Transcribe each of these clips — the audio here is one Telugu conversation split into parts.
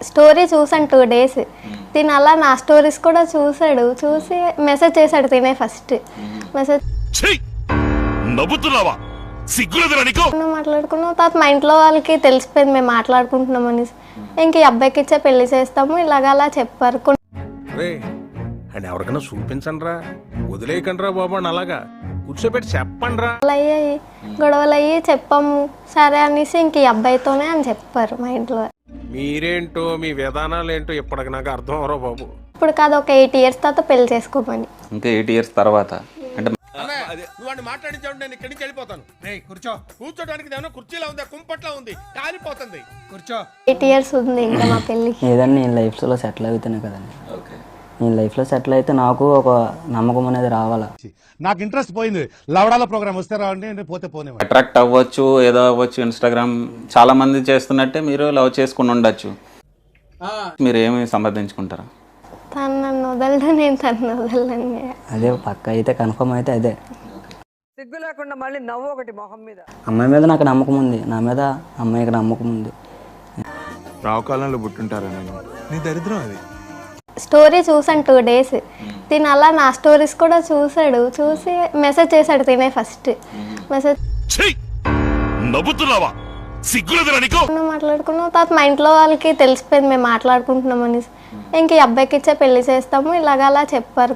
స్టోరీ చూసాను 2 days. తిను అలా నా స్టోరీస్ కూడా చూసాడు. చూసి మెసేజ్ చేశాడు తినే ఫస్ట్. మెసేజ్ మాట్లాడుకున్నాం. తర్వాత మా ఇంట్లో వాళ్ళకి తెలిసిపోయింది మేము మాట్లాడుకుంటున్నామని. ఇంక ఈ అబ్బాయికి ఇచ్చే పెళ్లి చేస్తాము ఇలాగ అలా చెప్పారు. ఎవరికైనా చూపించండి రా, వదిలేయకండి రా బాబు అని అలాగా కూర్చోబెట్టి చెప్పండి రా. అయ్యాయి గొడవలు అయ్యి చెప్పాము. సరే అనేసి ఇంక ఈ అబ్బాయితోనే అని చెప్పారు మా ఇంట్లో. మీరేంటో మీ విధానాలు ఏంటో ఇప్పటికి నాకు అర్థం అవరో బాబు. ఇప్పుడు కాదు, ఒక 8 years తర్వాత పెళ్లి చేసుకోమని. ఇంకా 8 years తర్వాత అంటే నువ్వు మాట్లాడించావు, నేను ఇక్కడి నుంచి వెళ్ళిపోతాను. కూర్చో. కూర్చోడానికి కుర్చీలా ఉంది, కుంపట్లా ఉంది, కాలిపోతుంది. కూర్చో. 8 years ఉంది ఇంకా మా పెళ్ళికి. ఏదన్నా నేను లైఫ్లో సెటిల్ అవుతానే కదండి. నేను లైఫ్లో సెటిల్ అయితే నాకు ఒక నమ్మకం అనేది రావాలా. నాకు ఇంట్రెస్ట్ పోయింది. లవడాల ప్రోగ్రామ్ వస్తే రావండి, పోతే పోనే. అట్రాక్ట్ అవ్వచ్చు, ఏదో అవ్వచ్చు. ఇన్స్టాగ్రామ్ చాలా మంది చేస్తున్నట్టే మీరు లవ్ చేసుకుని ఉండొచ్చు. మీరు ఏమి సంపాదించుకుంటారా? తను నన్ను వదలదు, నేను తను వదలని. అదే పక్క అయితే కన్ఫర్మ్ అయితే అదే. సిగ్గు లేకుండా మళ్ళీ నవ్వు ఒకటి మొహం మీద. అమ్మాయి మీద నాకు నమ్మకం ఉంది, నా మీద అమ్మాయికి నమ్మకం ఉంది. రావుకాలంలో పుట్టుంటారా నేను? నీ దరిద్రం అది. స్టోరీ చూసాను 2 days. తిను అలా నా స్టోరీస్ కూడా చూసాడు. చూసి మెసేజ్ చేశాడు తినే ఫస్ట్. మెసేజ్ మాట్లాడుకున్నాం. తర్వాత మా ఇంట్లో వాళ్ళకి తెలిసిపోయింది మేము మాట్లాడుకుంటున్నామని. ఇంక ఈ అబ్బాయికి ఇచ్చే పెళ్లి చేస్తాము ఇలాగ అలా చెప్పారు.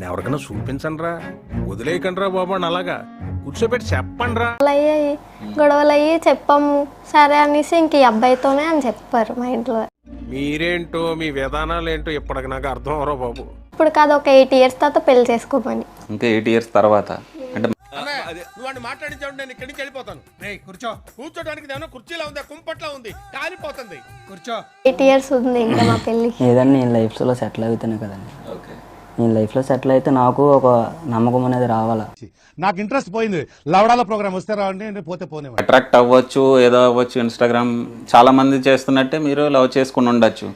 ఎవరికైనా చూపించండి రా, వదిలేయకండి రా బాబు అని అలాగా కూర్చోబెట్టి చెప్పండి రా. అయ్యాయి గొడవలు అయ్యి చెప్పాము. సరే అనేసి ఇంక ఈ అబ్బాయితోనే అని చెప్పారు మా ఇంట్లో. మీరేంటో మీ విధానాలు ఏంటో ఇప్పటికి నాకు అర్థం అవరో బాబు. ఇప్పుడు కాదు, ఒక 8 years తర్వాత పెళ్లి చేసుకోమని. ఇంకా 8 years తర్వాత అంటే నువ్వు మాట్లాడించావు, నేను ఇక్కడి నుంచి వెళ్ళిపోతాను. కూర్చో. కూర్చోడానికి కుర్చీలా ఉంది, కుంపట్లా ఉంది, కాలిపోతుంది. కూర్చో. 8 years ఉంది ఇంకా మా పెళ్ళికి. ఏదన్నా నేను లైఫ్లో సెటిల్ అవుతానే కదండి. నేను లైఫ్లో సెటిల్ అయితే నాకు ఒక నమ్మకం అనేది రావాలా. నాకు ఇంట్రెస్ట్ పోయింది. లవడాల ప్రోగ్రామ్ వస్తే రావండి, పోతే పోనే. అట్రాక్ట్ అవ్వచ్చు, ఏదో అవ్వచ్చు. ఇన్స్టాగ్రామ్ చాలా మంది చేస్తున్నట్టే మీరు లవ్ చేసుకుని ఉండొచ్చు.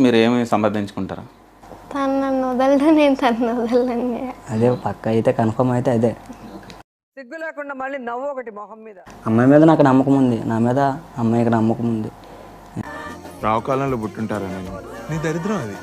మీరు ఏమి సంపాదించుకుంటారా? తను నన్ను వదలదు, నేను తను వదలని. అదే పక్క అయితే కన్ఫర్మ్ అయితే అదే. సిగ్గు లేకుండా మళ్ళీ నవ్వు ఒకటి మొహం మీద. అమ్మాయి మీద నాకు నమ్మకం ఉంది, నా మీద అమ్మాయికి నమ్మకం ఉంది. రావుకాలంలో పుట్టుంటారా నేను? నీ దరిద్రం అది.